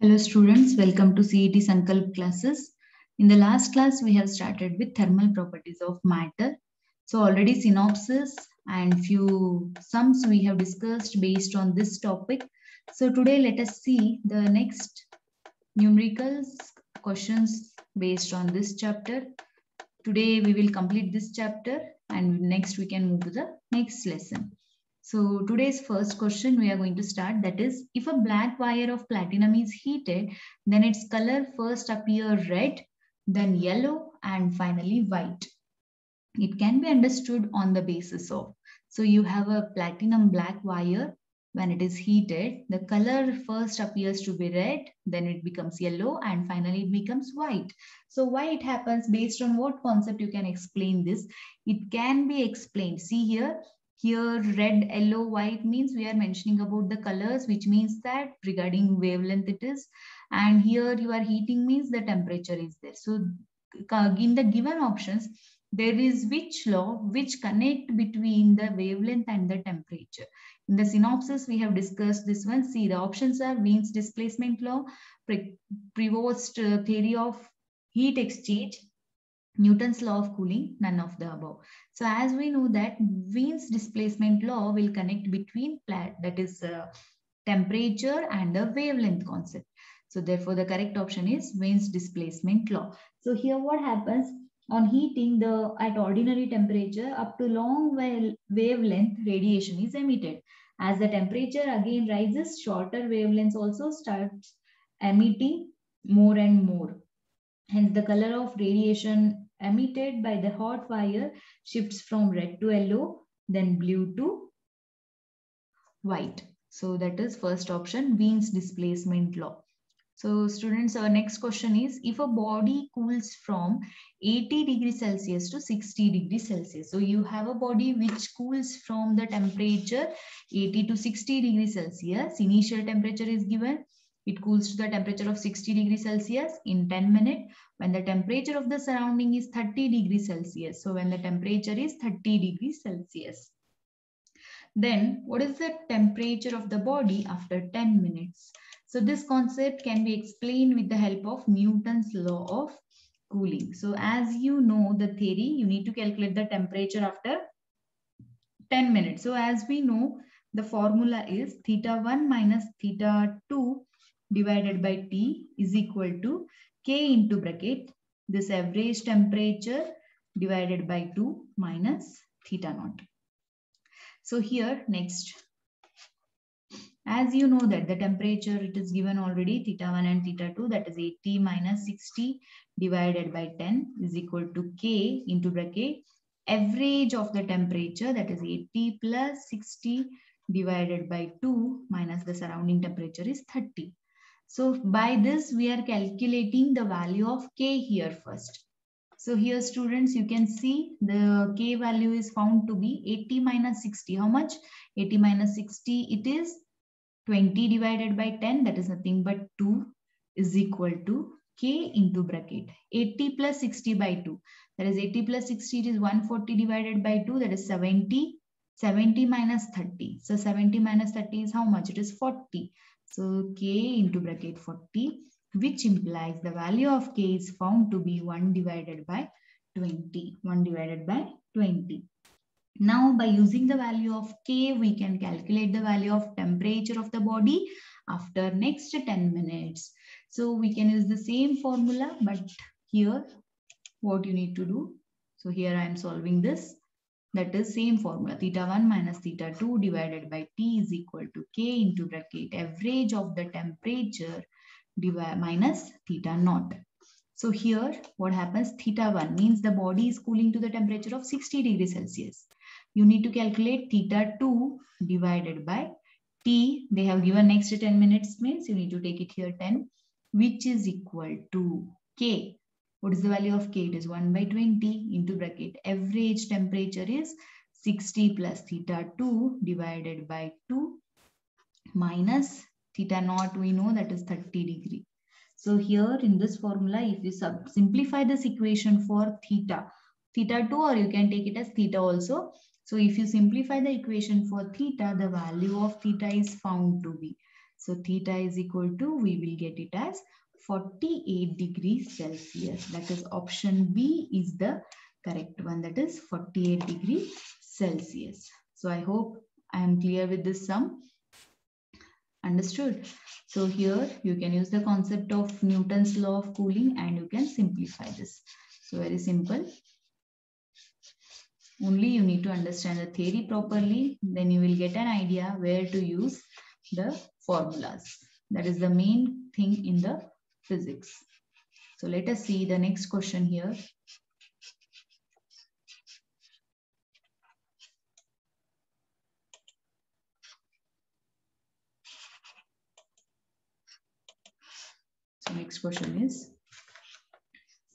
Hello students, welcome to CET Sankalp classes. In the last class, we have started with thermal properties of matter. So already synopsis and few sums we have discussed based on this topic. So today let us see the next numerical questions based on this chapter. Today we will complete this chapter and next we can move to the next lesson. So today's first question we are going to start, that is, if a black wire of platinum is heated, then its color first appear red, then yellow, and finally white. It can be understood on the basis of, so you have a platinum black wire. When it is heated, the color first appears to be red, then it becomes yellow, and finally it becomes white. So why it happens, based on what concept you can explain this? It can be explained. See here red, yellow, white means we are mentioning about the colors, which means that regarding wavelength it is. And here you are heating means the temperature is there. So in the given options, there is which law which connect between the wavelength and the temperature. In the synopsis, we have discussed this one. See, the options are Wien's displacement law, Prevost theory of heat exchange, Newton's law of cooling, none of the above. So as we know that Wien's displacement law will connect between that is temperature and the wavelength concept. So therefore the correct option is Wien's displacement law. So here what happens, on heating, at ordinary temperature up to long wavelength radiation is emitted. As the temperature again rises, shorter wavelengths also starts emitting more and more. Hence, the color of radiation emitted by the hot wire shifts from red to yellow, then blue to white. So that is first option, Wien's displacement law. So students, our next question is, if a body cools from 80 degrees Celsius to 60 degrees Celsius. So you have a body which cools from the temperature 80 to 60 degrees Celsius. Initial temperature is given. It cools to the temperature of 60 degrees Celsius in 10 minutes when the temperature of the surrounding is 30 degrees Celsius. So when the temperature is 30 degrees Celsius. Then what is the temperature of the body after 10 minutes? So this concept can be explained with the help of Newton's law of cooling. So as you know the theory, you need to calculate the temperature after 10 minutes. So as we know, the formula is θ1 minus θ2 divided by T is equal to K into bracket, this average temperature divided by 2 minus θ0. So here next, as you know that the temperature, it is given already, θ1 and θ2, that is 80 minus 60 divided by 10 is equal to K into bracket, average of the temperature, that is 80 plus 60 divided by 2 minus the surrounding temperature is 30. So by this we are calculating the value of K here first. So here students, you can see the K value is found to be 80 minus 60. How much? 80 minus 60, it is 20 divided by 10, that is nothing but 2, is equal to K into bracket 80 plus 60 by 2. That is 80 plus 60, it is 140 divided by 2, that is 70. 70 minus 30. So 70 minus 30 is how much? It is 40. So K into bracket 40, which implies the value of K is found to be 1 divided by 20. 1 divided by 20. Now, by using the value of K, we can calculate the value of temperature of the body after next 10 minutes. So we can use the same formula, but here what you need to do. So here I am solving this. That is same formula, θ1 minus θ2 divided by T is equal to K into bracket average of the temperature minus θ0. So here what happens, θ1 means the body is cooling to the temperature of 60 degrees Celsius. You need to calculate θ2 divided by T. They have given next 10 minutes means you need to take it here 10, which is equal to K. What is the value of K? It is 1 by 20 into bracket average temperature is 60 plus θ2 divided by 2 minus θ0, we know that is 30 degree. So here in this formula, if you simplify this equation for θ2, or you can take it as theta also. So if you simplify the equation for theta, the value of theta is found to be So theta is equal to, we will get it as 48 degrees Celsius. That is option B is the correct one. That is 48 degrees Celsius. So I hope I am clear with this sum. Understood? So here you can use the concept of Newton's law of cooling and you can simplify this. So very simple. Only you need to understand the theory properly, then you will get an idea where to use the formulas. That is the main thing in the physics. So let us see the next question here. So next question is,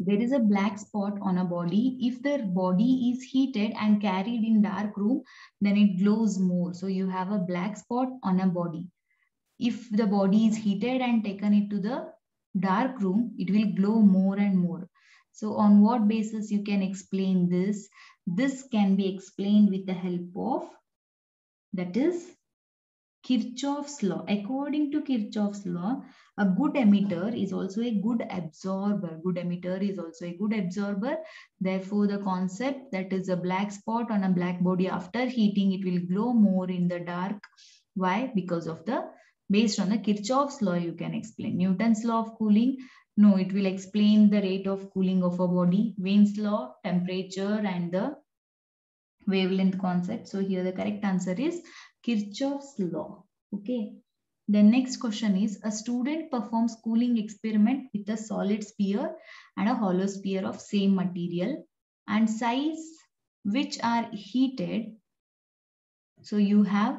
there is a black spot on a body. If the body is heated and carried in dark room, then it glows more. So you have a black spot on a body. If the body is heated and taken into the dark room, it will glow more and more. So on what basis you can explain this? This can be explained with the help of, that is, Kirchhoff's law. According to Kirchhoff's law, a good emitter is also a good absorber. Good emitter is also a good absorber. Therefore, the concept that is a black spot on a black body, after heating, it will glow more in the dark. Why? Because of the, based on the Kirchhoff's law, you can explain. Newton's law of cooling, no, it will explain the rate of cooling of a body. Wien's law, temperature and the wavelength concept. So here the correct answer is Kirchhoff's law. Okay. The next question is, a student performs cooling experiment with a solid sphere and a hollow sphere of same material and size which are heated. So you have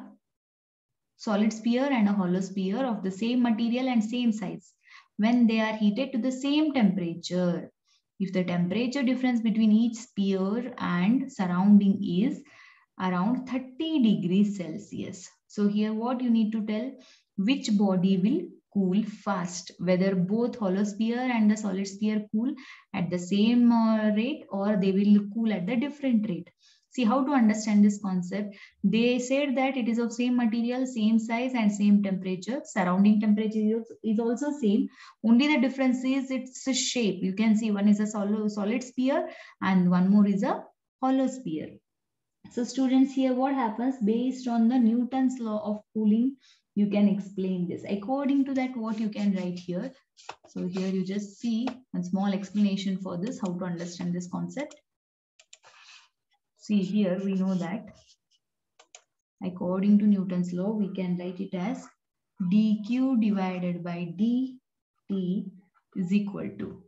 solid sphere and a hollow sphere of the same material and same size when they are heated to the same temperature. If the temperature difference between each sphere and surrounding is around 30 degrees Celsius. So here what you need to tell, which body will cool fast, whether both hollow sphere and the solid sphere cool at the same rate or they will cool at the different rate. See how to understand this concept. They said that it is of same material, same size and same temperature. Surrounding temperature is also same. Only the difference is its shape. You can see one is a solid sphere and one more is a hollow sphere. So students, here what happens, based on the Newton's law of cooling, you can explain this. According to that, what you can write here. So here you just see a small explanation for this, how to understand this concept. See here, we know that according to Newton's law, we can write it as dq divided by dt is equal to,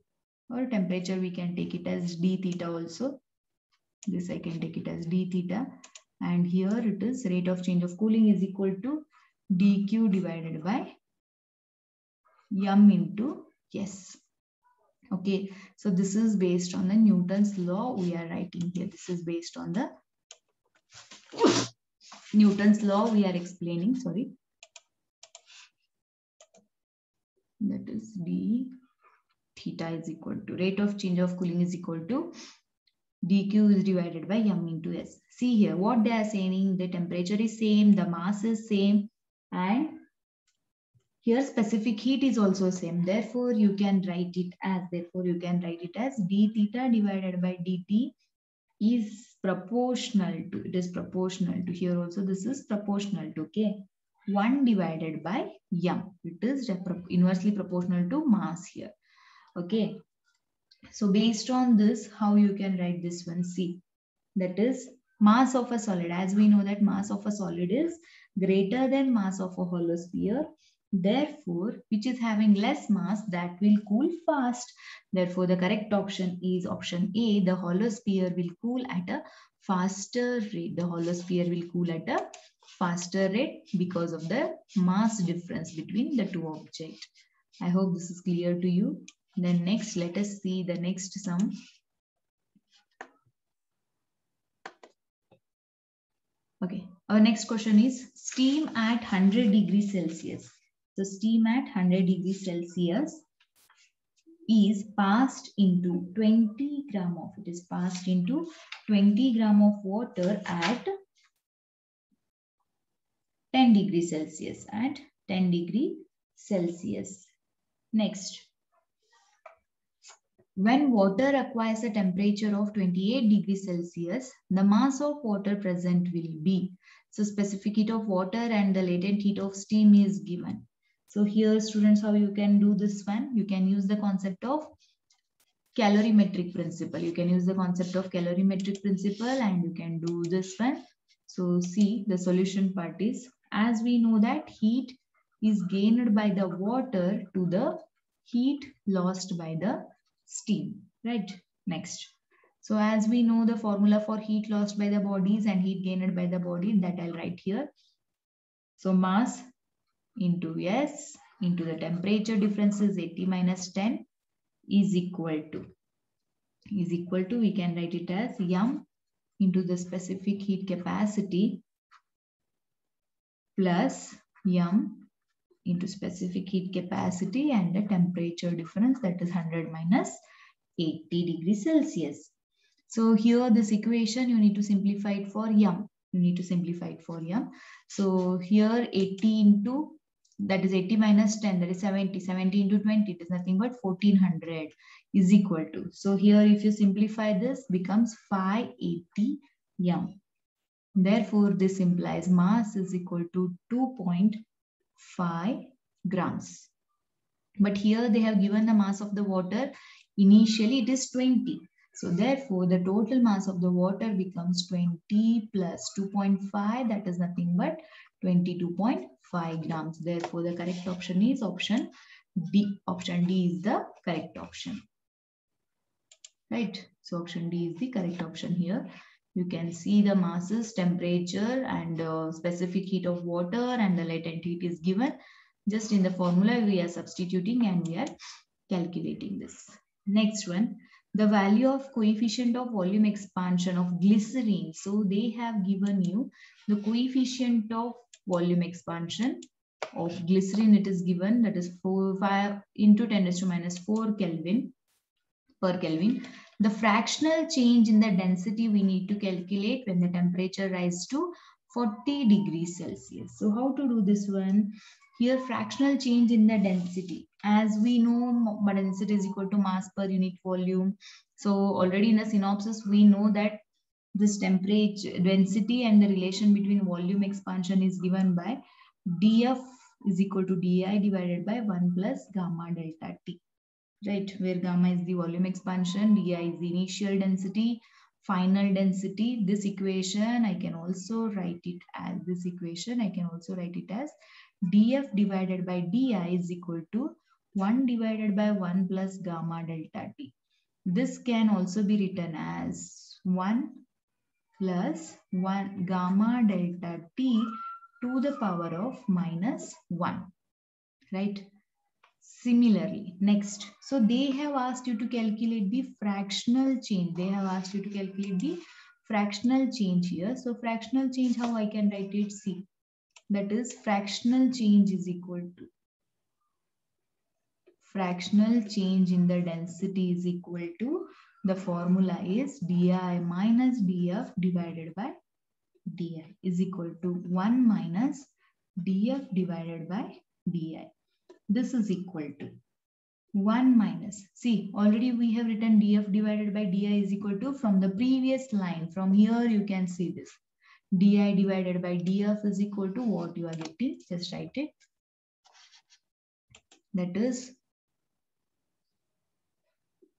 or temperature we can take it as d theta also. This I can take it as d theta, and here it is rate of change of cooling is equal to dq divided by m into s. Okay, so this is based on the Newton's law we are writing here. This is based on the Newton's law we are explaining, sorry. That is d theta is equal to, rate of change of cooling is equal to dq is divided by m into s. See here what they are saying, the temperature is same, the mass is same, and here specific heat is also same. Therefore you can write it as, d theta divided by dt is proportional to, it is proportional to, here also this is proportional to, okay, 1 divided by m. It is inversely proportional to mass here. Okay. So based on this, how you can write this one? See, that is mass of a solid. As we know that mass of a solid is greater than mass of a hollow sphere. Therefore, which is having less mass, that will cool fast. Therefore, the correct option is option A. The hollow sphere will cool at a faster rate. The hollow sphere will cool at a faster rate because of the mass difference between the two objects. I hope this is clear to you. Then next, let us see the next sum. Okay, our next question is steam at 100 degrees Celsius. So steam at 100 degrees Celsius is passed into 20 gram of, it is passed into 20 gram of water at 10 degrees Celsius, at 10 degree Celsius. Next, when water acquires a temperature of 28 degrees Celsius, the mass of water present will be. So specific heat of water and the latent heat of steam is given. So here students, how you can do this one? You can use the concept of calorimetric principle. You can use the concept of calorimetric principle and you can do this one. So see, the solution part is, as we know that heat is gained by the water to the heat lost by the steam, right? Next. So as we know the formula for heat lost by the bodies and heat gained by the body, that I'll write here. So mass into S into the temperature difference is 80 minus 10 is equal to, we can write it as M into the specific heat capacity plus M into specific heat capacity and the temperature difference, that is 100 minus 80 degrees Celsius. So here this equation you need to simplify it for M. So here 80 into, that is 80 minus 10, that is 70. 70 into 20, it is nothing but 1400 is equal to. So here if you simplify this, becomes 580 M. Therefore, this implies mass is equal to 2.5 grams. But here they have given the mass of the water. Initially, it is 20. So therefore, the total mass of the water becomes 20 plus 2.5. That is nothing but 22.5 grams. Therefore, the correct option is option D. Option D is the correct option. Right. So option D is the correct option here. You can see the masses, temperature and specific heat of water and the latent heat is given. Just in the formula, we are substituting and we are calculating this. Next one, the value of coefficient of volume expansion of glycerine. So they have given you the coefficient of volume expansion of glycerine. It is given, that is 5 into 10 raised to minus 4 Kelvin per Kelvin. The fractional change in the density we need to calculate when the temperature rises to 40 degrees Celsius. So how to do this one? Here fractional change in the density. As we know, density is equal to mass per unit volume. So already in the synopsis, we know that this temperature density and the relation between volume expansion is given by dF is equal to di divided by 1 plus gamma delta T. Right, where gamma is the volume expansion, di is the initial density, final density. This equation I can also write it as dF divided by di is equal to 1 divided by 1 plus gamma delta T. This can also be written as 1 plus 1 gamma delta T to the power of minus 1. Right? Similarly, next, so they have asked you to calculate the fractional change. Here. So fractional change, how I can write it? See, that is fractional change is equal to fractional change in the density is equal to, the formula is di minus dF divided by di is equal to 1 minus dF divided by di. This is equal to 1 minus, see, already we have written dF divided by di is equal to, from the previous line. From here you can see this. Di divided by dF is equal to what you are getting. Just write it. That is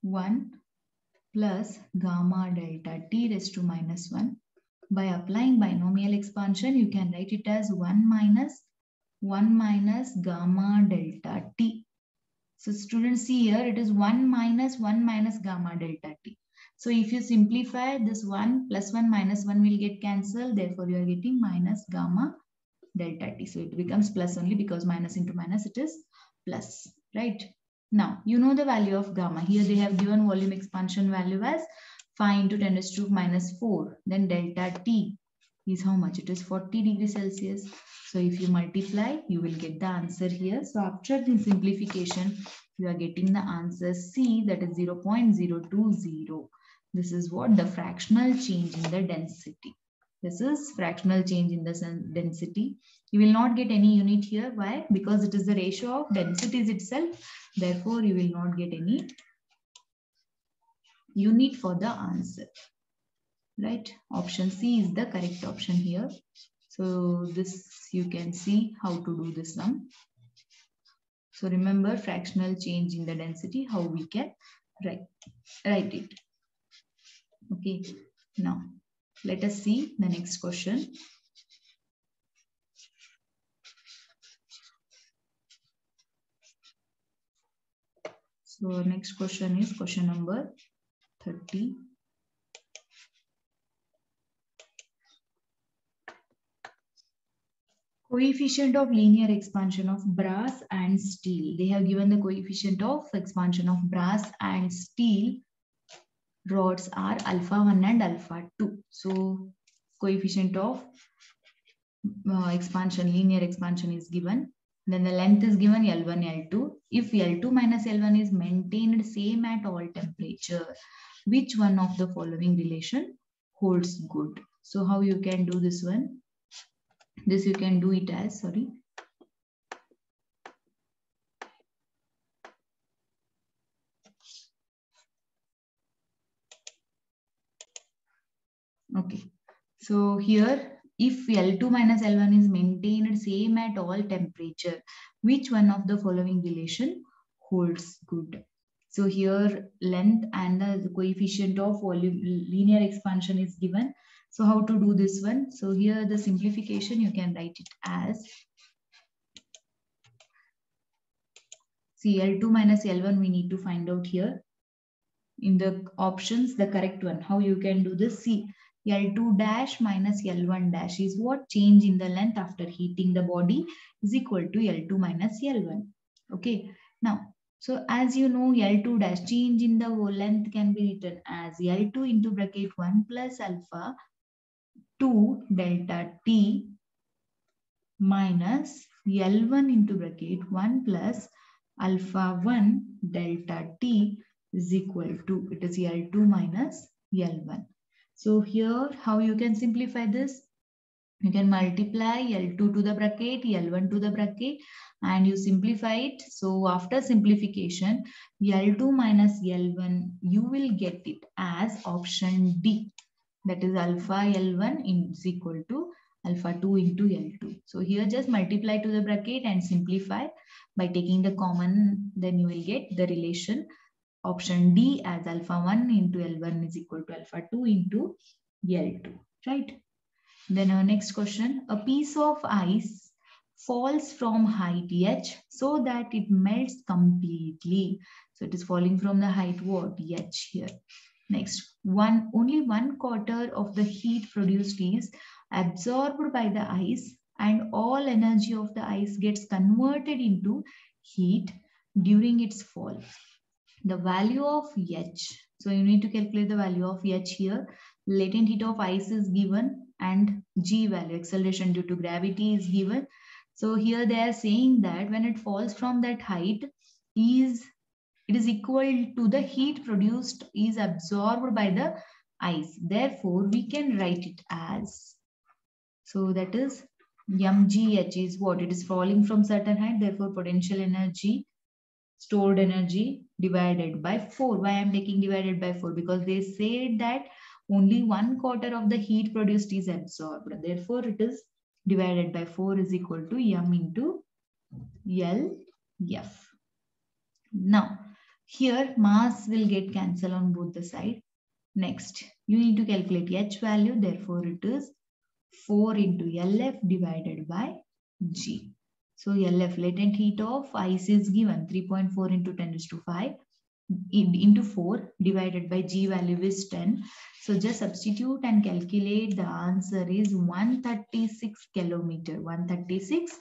1 plus gamma delta T raised to minus 1. By applying binomial expansion, you can write it as 1 minus gamma delta T. So students, see here, it is 1 minus gamma delta T. So if you simplify this 1 plus 1 minus 1 will get cancelled. Therefore, you are getting minus gamma delta T. So it becomes plus only, because minus into minus it is plus, right? Now, you know the value of gamma. Here they have given volume expansion value as 5 into 10 raised to minus 4. Then delta T is how much? It is 40 degrees Celsius. So if you multiply, you will get the answer here. So after the simplification, you are getting the answer C, that is 0.020. This is what the fractional change in the density. This is fractional change in the density. You will not get any unit here. Why? Because it is the ratio of densities itself. Therefore, you will not get any unit for the answer. Right? Option C is the correct option here. So this you can see how to do this sum. So remember fractional change in the density, how we can write it. Okay, now let us see the next question. So next question is question number 30. Coefficient of linear expansion of brass and steel. They have given the coefficient of expansion of brass and steel rods are alpha 1 and alpha 2. So coefficient of linear expansion is given. Then the length is given L1, L2. If L2 minus L1 is maintained same at all temperature, which one of the following relation holds good? So how you can do this one? This you can do it as, sorry. Okay. So here, if L2 minus L1 is maintained same at all temperature, which one of the following relation holds good? So here length and the coefficient of volume linear expansion is given. So how to do this one? So here the simplification you can write it as L2 minus L1 we need to find out here. In the options, the correct one. How you can do this? See, L2 dash minus L1 dash is what? Change in the length after heating the body is equal to L2 minus L1. Okay. Now, so as you know, L2 dash change in the length can be written as L2 into bracket 1 plus alpha 2 delta T minus L1 into bracket 1 plus alpha 1 delta T is equal to, it is L2 minus L1. So here, how you can simplify this? You can multiply L2 to the bracket, L1 to the bracket, and you simplify it. So after simplification, L2 minus L1, you will get it as option D. That is alpha L1 is equal to alpha 2 into L2. So here just multiply to the bracket and simplify by taking the common, then you will get the relation option D as alpha 1 into L1 is equal to alpha 2 into L2, right? Then our next question, a piece of ice falls from height h so that it melts completely. So it is falling from the height what? H here. Next, only 1/4 of the heat produced is absorbed by the ice and all energy of the ice gets converted into heat during its fall. The value of H. So you need to calculate the value of H here. Latent heat of ice is given and G value, acceleration due to gravity, is given. So here they are saying that when it falls from that height, it is equal to the heat produced is absorbed by the ice. Therefore, we can write it as, so that is mgh is what? It is falling from certain height. Therefore, potential energy, stored energy divided by 4. Why I am taking divided by 4? Because they said that only 1/4 of the heat produced is absorbed. Therefore, it is divided by 4 is equal to m into LF. Now, here mass will get cancelled on both the side. Next, you need to calculate H value. Therefore, it is 4 into LF divided by G. So LF, latent heat of ice, is given 3.4 into 10 raised to 5 into 4 divided by G value is 10. So just substitute and calculate. The answer is 136 kilometer. 136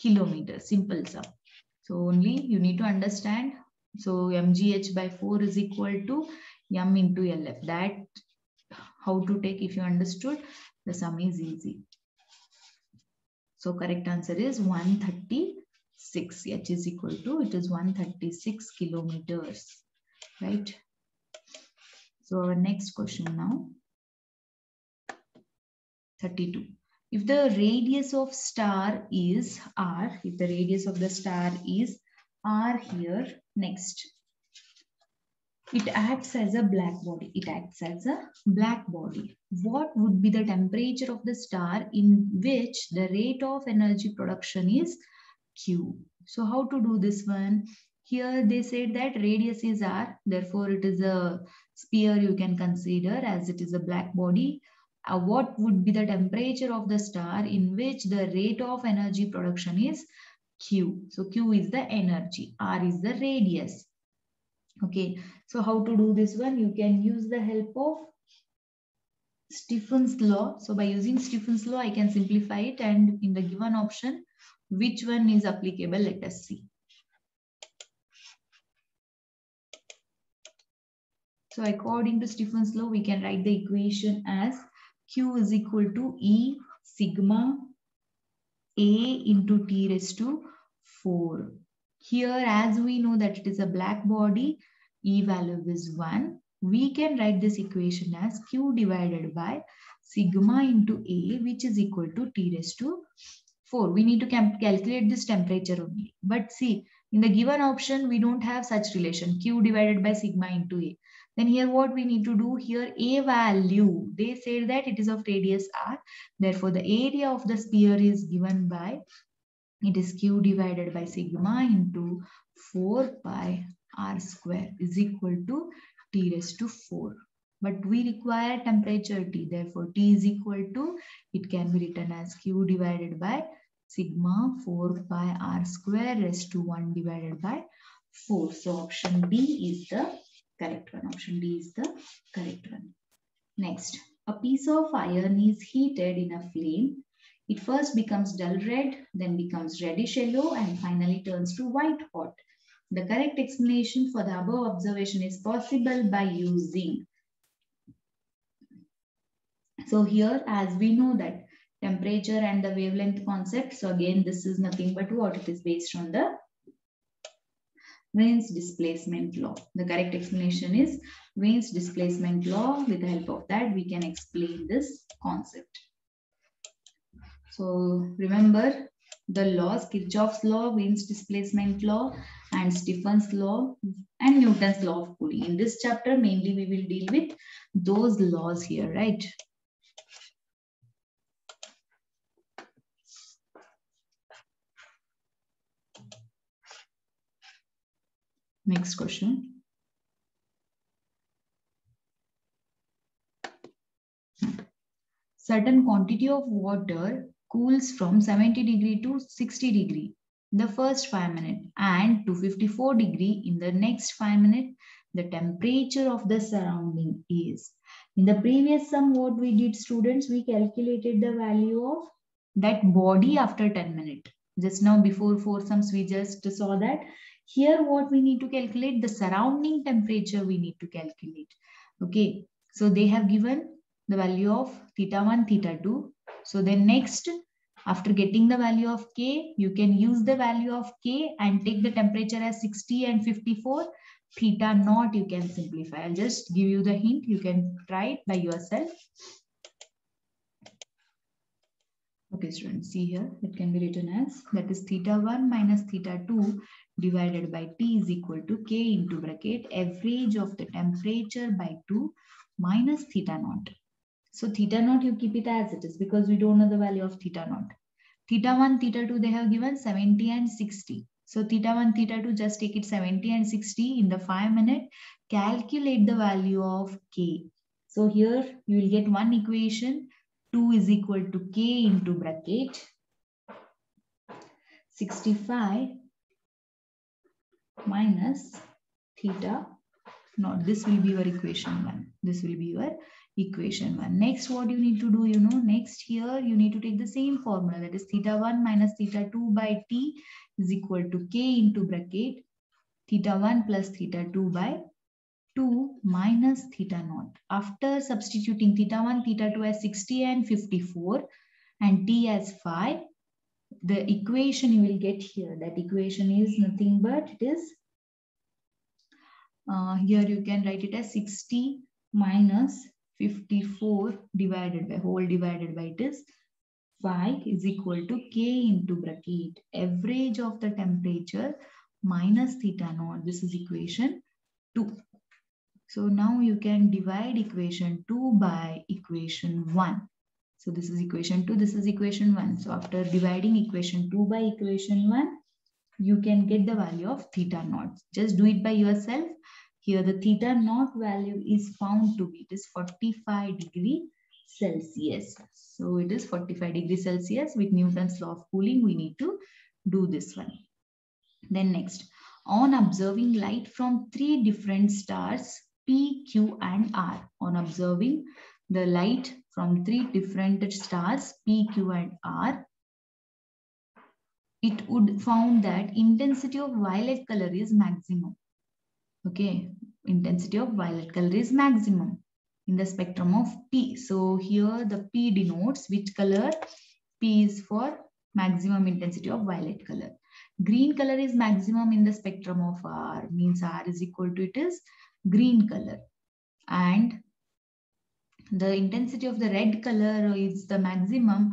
kilometer. Simple sum. So only you need to understand. So mgh by 4 is equal to m into LF. That how to take, if you understood, the sum is easy. So correct answer is 136. H is equal to, it is 136 kilometers, right? So our next question now. 32. If the radius of star is r, if the radius of the star is r here, next, it acts as a black body. It acts as a black body. What would be the temperature of the star in which the rate of energy production is Q? So how to do this one? Here they said that radius is r, therefore it is a sphere you can consider as it is a black body. What would be the temperature of the star in which the rate of energy production is Q? So Q is the energy, r is the radius. Okay, so how to do this one? You can use the help of Stephen's law. So by using Stephen's law, I can simplify it, and in the given option, which one is applicable? Let us see. So according to Stephen's law, we can write the equation as Q is equal to E sigma A into T raised to 4. Here, as we know that it is a black body, E value is 1. We can write this equation as Q divided by sigma into A, which is equal to T raised to 4. We need to calculate this temperature only. But see, in the given option, we don't have such relation, Q divided by sigma into A. Then here what we need to do here, A value, they said that it is of radius r. Therefore, the area of the sphere is given by, it is Q divided by sigma into 4 pi r square is equal to T raised to 4. But we require temperature T. Therefore, T is equal to, it can be written as Q divided by sigma 4 pi r square raised to 1 divided by 4. So option B is the correct one. Option D is the correct one. Next, a piece of iron is heated in a flame. It first becomes dull red, then becomes reddish yellow, and finally turns to white hot. The correct explanation for the above observation is possible by using. So here, as we know that temperature and the wavelength concept, so again, this is nothing but what? It is based on the Wien's displacement law. The correct explanation is Wien's displacement law. With the help of that, we can explain this concept. So remember the laws, Kirchhoff's law, Wien's displacement law, and Stephen's law, and Newton's law of cooling. In this chapter, mainly we will deal with those laws here, right? Next question. Certain quantity of water cools from 70 degree to 60 degree in the first 5 minutes and to 54 degree in the next 5 minutes. The temperature of the surrounding is. In the previous sum, what we did, students, we calculated the value of that body after 10 minutes. Just now before 4 sums, we just saw that. Here, what we need to calculate, the surrounding temperature we need to calculate. Okay, so they have given the value of theta 1, theta 2. So then next, after getting the value of K, you can use the value of K and take the temperature as 60 and 54. Theta naught you can simplify. I'll just give you the hint. You can try it by yourself. Okay, students, see here, it can be written as, that is theta 1 minus theta 2 divided by T is equal to K into bracket average of the temperature by 2 minus theta naught. So theta naught, you keep it as it is because we don't know the value of theta naught. Theta 1, theta 2, they have given 70 and 60. So theta 1, theta 2, just take it 70 and 60 in the 5 minutes. Calculate the value of K. So here you will get one equation. 2 is equal to K into bracket 65 minus theta naught. This will be your equation 1. This will be your equation 1. Next, what you need to do, next here you need to take the same formula, that is theta 1 minus theta 2 by T is equal to K into bracket theta 1 plus theta 2 by 2 minus theta naught. After substituting theta 1, theta 2 as 60 and 54 and T as 5, the equation you will get here, that equation is nothing but it is, here you can write it as 60 minus 54 divided by whole divided by it is 5 is equal to K into bracket average of the temperature minus theta naught. This is equation 2. So now you can divide equation 2 by equation 1. So this is equation 2, this is equation 1. So after dividing equation 2 by equation 1, you can get the value of theta naught. Just do it by yourself. Here the theta naught value is found to be, it is 45 degree Celsius. So it is 45 degree Celsius. With Newton's law of cooling, we need to do this one. Then next, on observing light from 3 different stars, P, Q and R. On observing the light from 3 different stars, P, Q and R, it would found that intensity of violet color is maximum. Okay, intensity of violet color is maximum in the spectrum of P. So here the P denotes which color? P is for maximum intensity of violet color. Green color is maximum in the spectrum of R, means R is equal to, it is green color. And the intensity of the red color is the maximum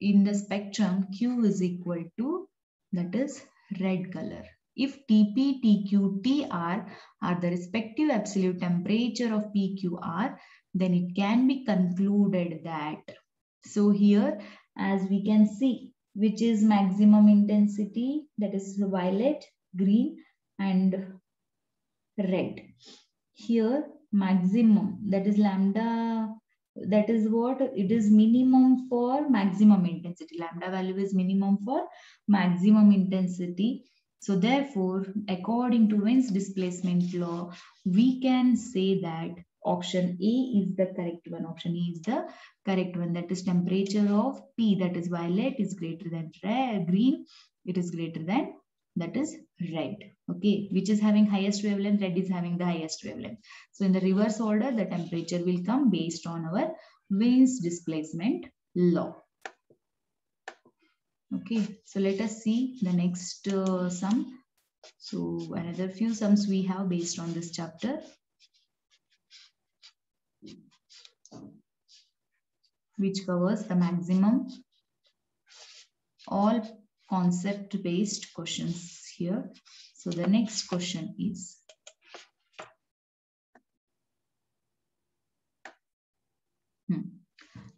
in the spectrum Q is equal to, that is red color. If Tp, Tq, Tr are the respective absolute temperature of PQR, then it can be concluded that, so here as we can see, which is maximum intensity, that is violet, green and red. Here maximum, that is lambda, that is what? It is minimum for maximum intensity. Lambda value is minimum for maximum intensity. So therefore, according to Wien's displacement law, we can say that option A is the correct one. Option A is the correct one. That is temperature of P, that is violet, is greater than red, green. It is greater than, that is red. Okay, which is having highest wavelength? Red is having the highest wavelength. So in the reverse order, the temperature will come based on our Wien's displacement law. Okay, so let us see the next sum. So another few sums we have based on this chapter, which covers the maximum, all concept based questions here. So the next question is,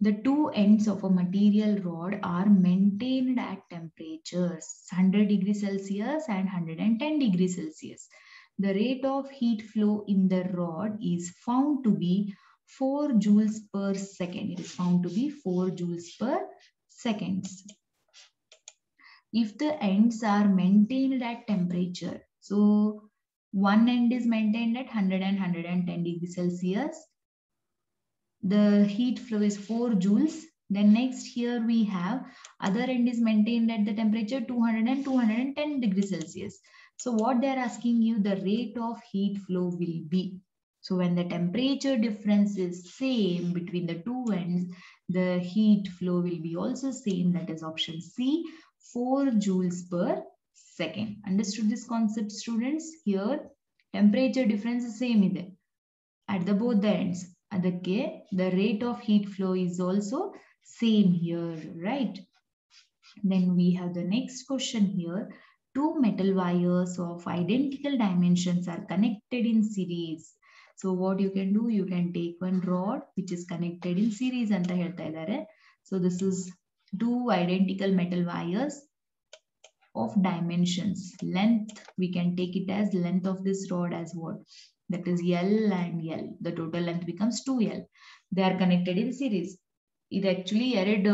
the two ends of a material rod are maintained at temperatures 100 degrees Celsius and 110 degrees Celsius. The rate of heat flow in the rod is found to be 4 joules per second. It is found to be 4 joules per second. If the ends are maintained at temperature, so one end is maintained at 100 and 110 degrees Celsius, the heat flow is 4 joules. Then next here we have other end is maintained at the temperature 200 and 210 degrees Celsius. So what they are asking you, the rate of heat flow will be. So when the temperature difference is same between the two ends, the heat flow will be also same. That is option C, 4 joules per second. Understood this concept, students? Here temperature difference is same ಇದೆ at the both the ends. ಅದಕ್ಕೆ the rate of heat flow is also same here, right? Then we have the next question here. Two metal wires of identical dimensions are connected in series. So what you can do, you can take one rod which is connected in series anta ಹೇಳ್ತಾ ಇದ್ದಾರೆ. So this is two identical metal wires of dimensions. Length, we can take it as length of this rod as what? That is L and L. The total length becomes 2L. They are connected in series. It actually ಎರಡು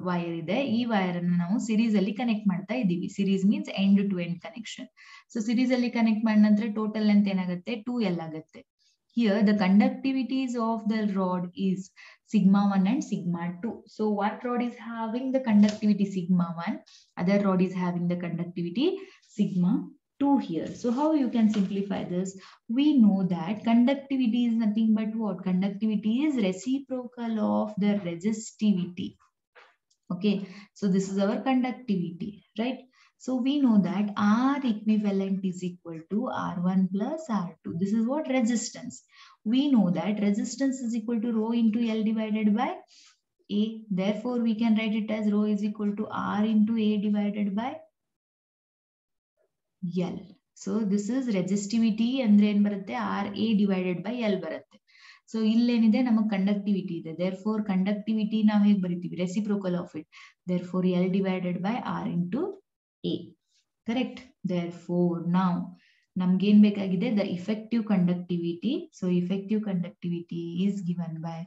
wire ಇದೆ. ಈ wire ಅನ್ನು ನಾವು series ಅಲ್ಲಿ connect ಮಾಡ್ತಾ ಇದ್ದೀವಿ. Series means end to end connection. So series ಅಲ್ಲಿ connect ಮಾಡಿದ ನಂತರ total length ಏನಾಗುತ್ತೆ? 2L ಆಗುತ್ತೆ. Here the conductivities of the rod is sigma 1 and sigma 2. So one rod is having the conductivity sigma 1, other rod is having the conductivity sigma 2 here. So how you can simplify this? We know that conductivity is nothing but what? Conductivity is reciprocal of the resistivity. Okay, so this is our conductivity, right? So we know that R equivalent is equal to R1 plus R2. This is what resistance. We know that resistance is equal to rho into L divided by A. Therefore, we can write it as rho is equal to R into A divided by L. So this is resistivity andre en barutte RA divided by L barutte. So illenide namak conductivity ide. Therefore conductivity ನಾವು ಹೇಗೆ ಬರಿತೀವಿ? Reciprocal of it. Therefore L divided by R into A. Correct? Therefore now ನಮ್ಗೆ ಏನು ಬೇಕಾಗಿದೆ? The effective conductivity. So effective conductivity is given by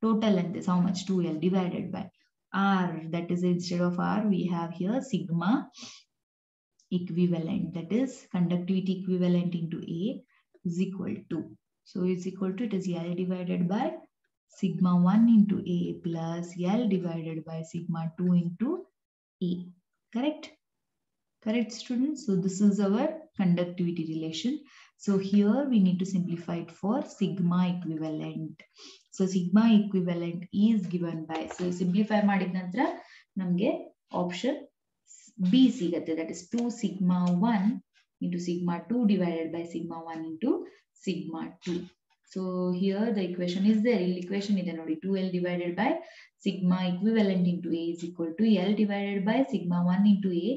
total length is how much? 2L divided by R. That is instead of R we have here sigma equivalent, that is conductivity equivalent into A is equal to, so is equal to, it is L divided by sigma 1 into A plus L divided by sigma 2 into A. Correct? Correct, students? So this is our conductivity relation. So here we need to simplify it for sigma equivalent. So sigma equivalent is given by, so simplify ಮಾಡಿದ ನಂತರ ನಮಗೆ option B sigate, that is 2 sigma 1 into sigma 2 divided by sigma 1 into sigma 2. So here the equation is there. In equation is 2L divided by sigma equivalent into A is equal to L divided by sigma 1 into A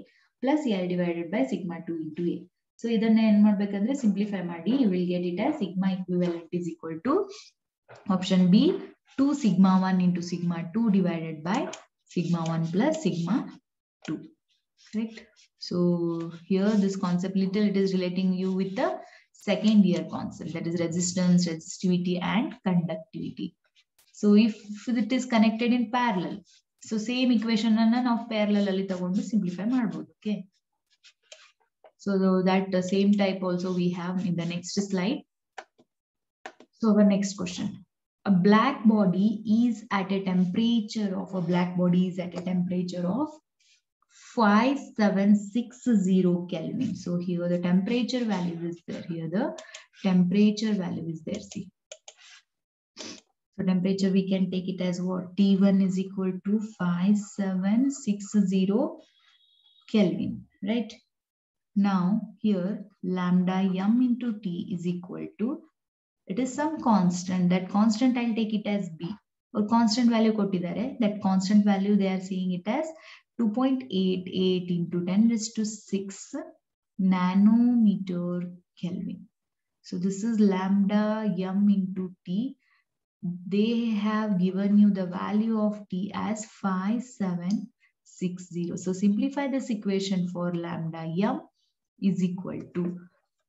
plus L divided by sigma 2 into A. So idanna en madbekandre simplify ಮಾಡಿ, you will get it as sigma equivalent is equal to option B 2 sigma 1 into sigma 2 divided by sigma 1 plus sigma 2. Correct? So here this concept little it is relating you with the second year concept, that is resistance, resistivity and conductivity. So if it is connected in parallel, so same equation anna now parallel alli tagondu simplify madabodu. Okay, so that the same type also we have in the next slide. So our next question, a black body is at a temperature of 5760 Kelvin. So here the temperature value is there. Here the temperature value is there. See. So temperature we can take it as what? T1 is equal to 5760 Kelvin. Right? Now here lambda m into T is equal to, it is some constant. That constant I'll take it as B. Or constant value kottidare. That constant value they are seeing it as 2.88 into 10 raised to 6 nanometer Kelvin. So this is lambda m into T. They have given you the value of T as 5760. So simplify this equation for lambda m is equal to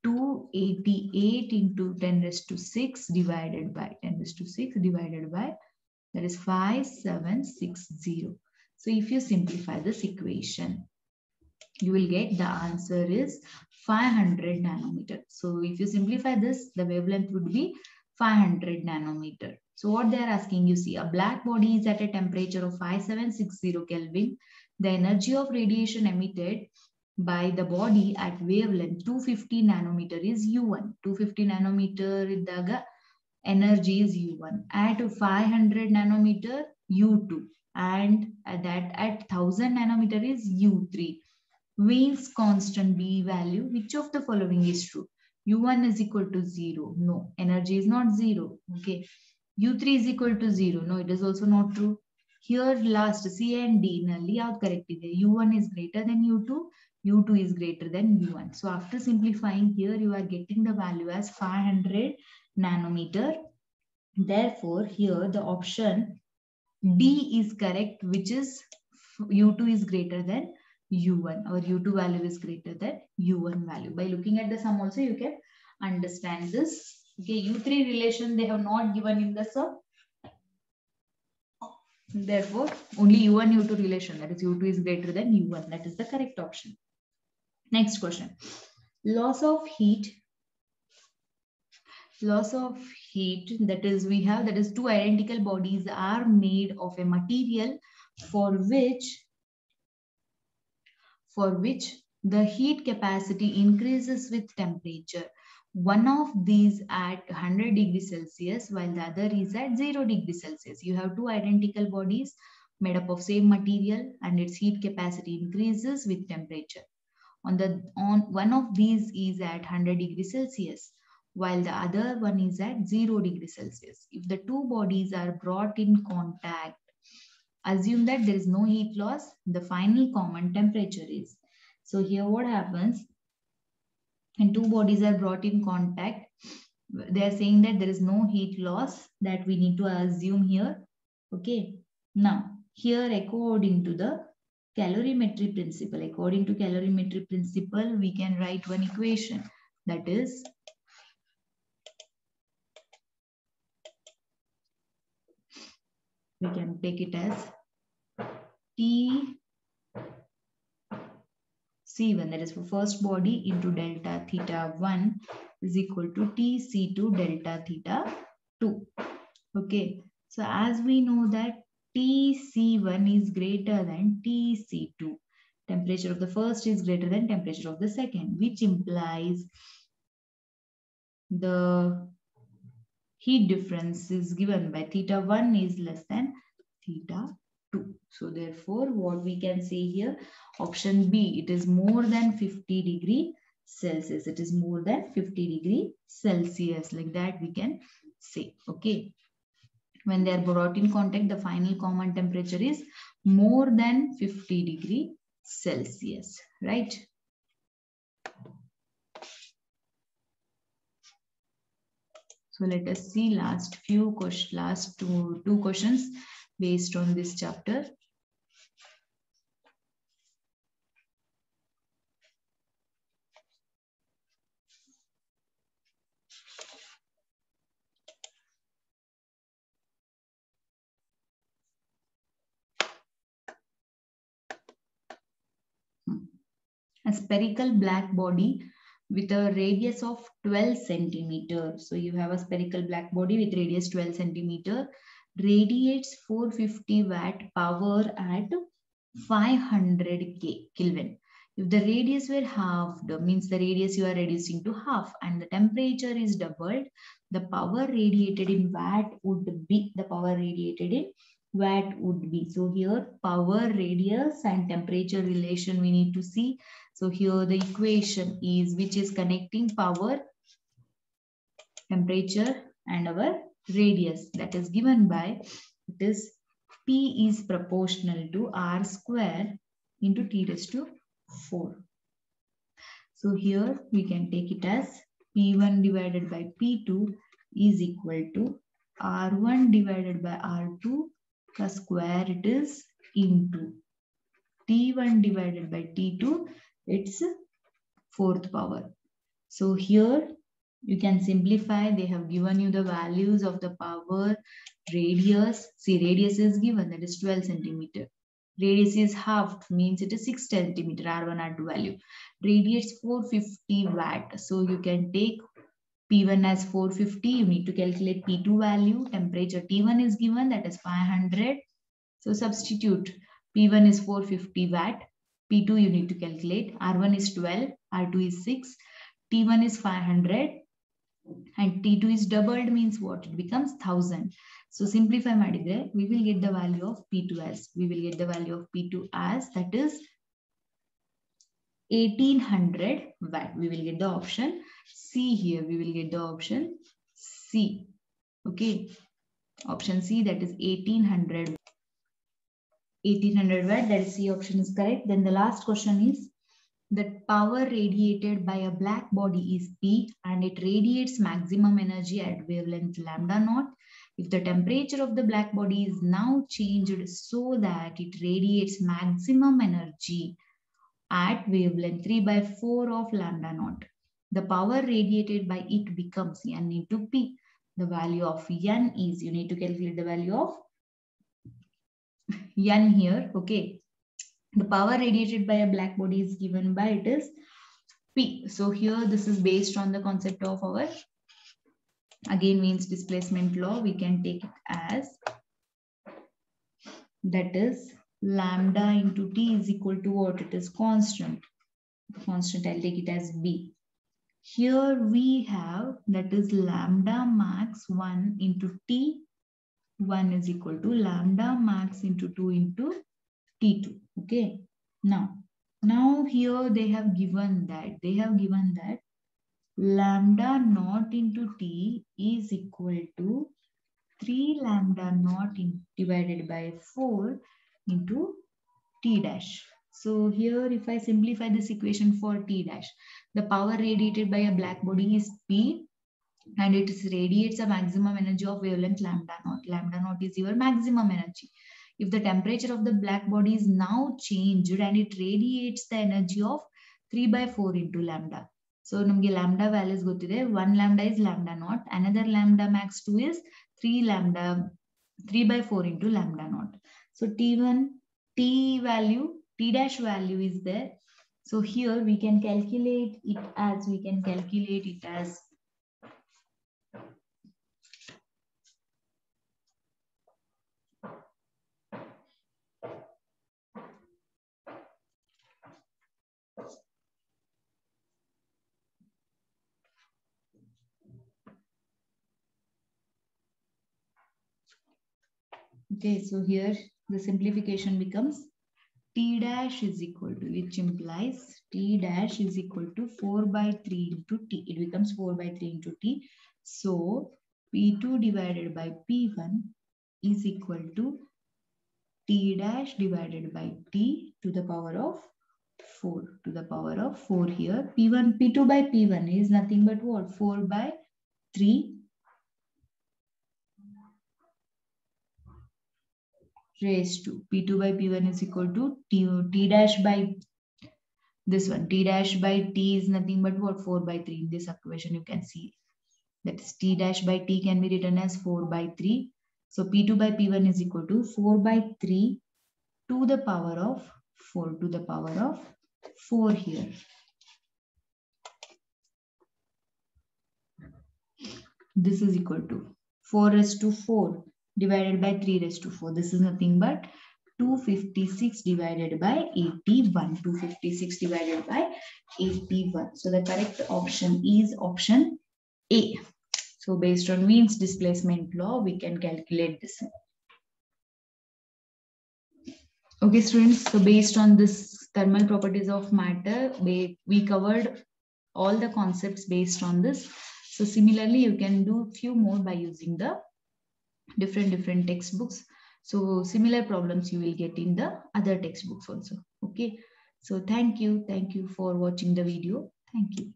288 into 10 raised to 6 divided by 10 raised to 6 divided by, that is 5760. So if you simplify this equation, you will get the answer is 500 nanometer. So if you simplify this, the wavelength would be 500 nanometer. So what they are asking, you see, a black body is at a temperature of 5760 Kelvin. The energy of radiation emitted by the body at wavelength 250 nanometer is U1. 250 nanometer iddaga energy is U1. At 500 nanometer U2. And at 1000 nanometer is U3. Wien's constant B value, which of the following is true? U1 is equal to 0. No, energy is not 0. Okay. U3 is equal to 0. No, it is also not true. Here last C and D nalli yav correct ide? U1 is greater than U2. U2 is greater than U1. So after simplifying here, you are getting the value as 500 nanometer. Therefore, here the option D is correct, which is U2 is greater than U1, or U2 value is greater than U1 value. By looking at the sum also, you can understand this. Okay, U3 relation they have not given in the sum. Therefore, only U1, U2 relation, that is U2 is greater than U1. That is the correct option. Next question. Loss of heat, that is we have, that is two identical bodies are made of a material for which the heat capacity increases with temperature. One of these at 100 degrees Celsius while the other is at 0 degrees Celsius. You have two identical bodies made up of same material and its heat capacity increases with temperature. on one of these is at 100 degrees Celsius, while the other one is at 0 degrees Celsius. If the two bodies are brought in contact, assume that there is no heat loss, the final common temperature is. So here what happens, when two bodies are brought in contact, they are saying that there is no heat loss, that we need to assume here. Okay. Now, here according to the calorimetry principle, we can write one equation, that is we can take it as T C1, that is for first body, into delta theta 1 is equal to Tc2 delta theta 2. Okay, so as we know that Tc1 is greater than Tc2, temperature of the first is greater than temperature of the second, which implies the heat difference is given by theta 1 is less than theta 2. So therefore, what we can say here, option B, it is more than 50 degree Celsius. It is more than 50 degree Celsius. Like that we can say. Okay. When they are brought in contact, the final common temperature is more than 50 degree Celsius. Right? So let us see last two questions based on this chapter. A spherical black body with a radius of 12 centimeter. So you have a spherical black body with radius 12 centimeter, radiates 450 watt power at 500 Kelvin. If the radius were halved, means the radius you are reducing to half, and the temperature is doubled, the power radiated in watt would be, So here power, radius and temperature relation we need to see. So here the equation is which is connecting power, temperature and our radius, that is given by, it is P is proportional to R square into T raised to 4. So here we can take it as P1 divided by P2 is equal to R1 divided by R2 plus square it is into T1 divided by T2, it's fourth power. So here you can simplify. They have given you the values of the power, radius. See, radius is given, that is 12 centimeter. Radius is halved, means it is 6 centimeter, R1, R2 value. Radiates 450 watt. So you can take P1 as 450. You need to calculate P2 value. Temperature T1 is given, that is 500. So substitute. P1 is 450 watt. P2 you need to calculate. R1 is 12. R2 is 6. T1 is 500. And T2 is doubled, means what? It becomes 1000. So simplify, my dear, we will get the value of P2 as, that is 1800 watt. We will get the option C here. We will get the option C. Okay. Option C, that is 1800 watt. That is C option is correct. Then the last question is, the power radiated by a black body is P and it radiates maximum energy at wavelength lambda naught. If the temperature of the black body is now changed so that it radiates maximum energy at wavelength 3/4 of lambda naught, the power radiated by it becomes N into P. The value of N is, you need to calculate the value of N here. Okay. The power radiated by a black body is given by, it is P. So here this is based on the concept of our, again means displacement law. We can take it as, that is lambda into T is equal to what? It is constant. Constant, I'll take it as B. Here we have, that is lambda max 1 into T. 1 is equal to lambda max into 2 into T2. Okay. Now, Now here they have given that lambda naught into t is equal to 3 lambda naught divided by 4 into t dash. So here if I simplify this equation for t dash, the power radiated by a black body is P and it radiates a maximum energy of wavelength lambda naught. Lambda naught is your maximum energy. If the temperature of the black body is now changed and it radiates the energy of 3 by 4 into lambda. So namge lambda values gottide. 1 lambda is lambda naught. Another lambda max 2 is 3 by 4 into lambda naught. So T1, T dash value is there. So here we can calculate it as okay, so here the simplification becomes T dash is equal to, which implies T dash is equal to 4 by 3 into T. It becomes 4 by 3 into T. So P2 divided by P1 is equal to T dash divided by T to the power of 4 here. P2 by P1 is nothing but what? 4 by 3 raised to P2 by P1 is equal to T dash by this one. T dash by T is nothing but what? 4 by 3. In this equation you can see that is T dash by T can be written as 4 by 3. So P2 by P1 is equal to 4 by 3 to the power of 4 here. This is equal to 4 raised to 4 divided by 3 raised to 4. This is nothing but 256 divided by 81. 256 divided by 81. So the correct option is option A. So based on Wien's displacement law, we can calculate this. Okay, students. So based on this thermal properties of matter, we covered all the concepts based on this. So similarly, you can do few more by using the different textbooks. So similar problems you will get in the other textbooks also. Okay. So thank you for watching the video. Thank you.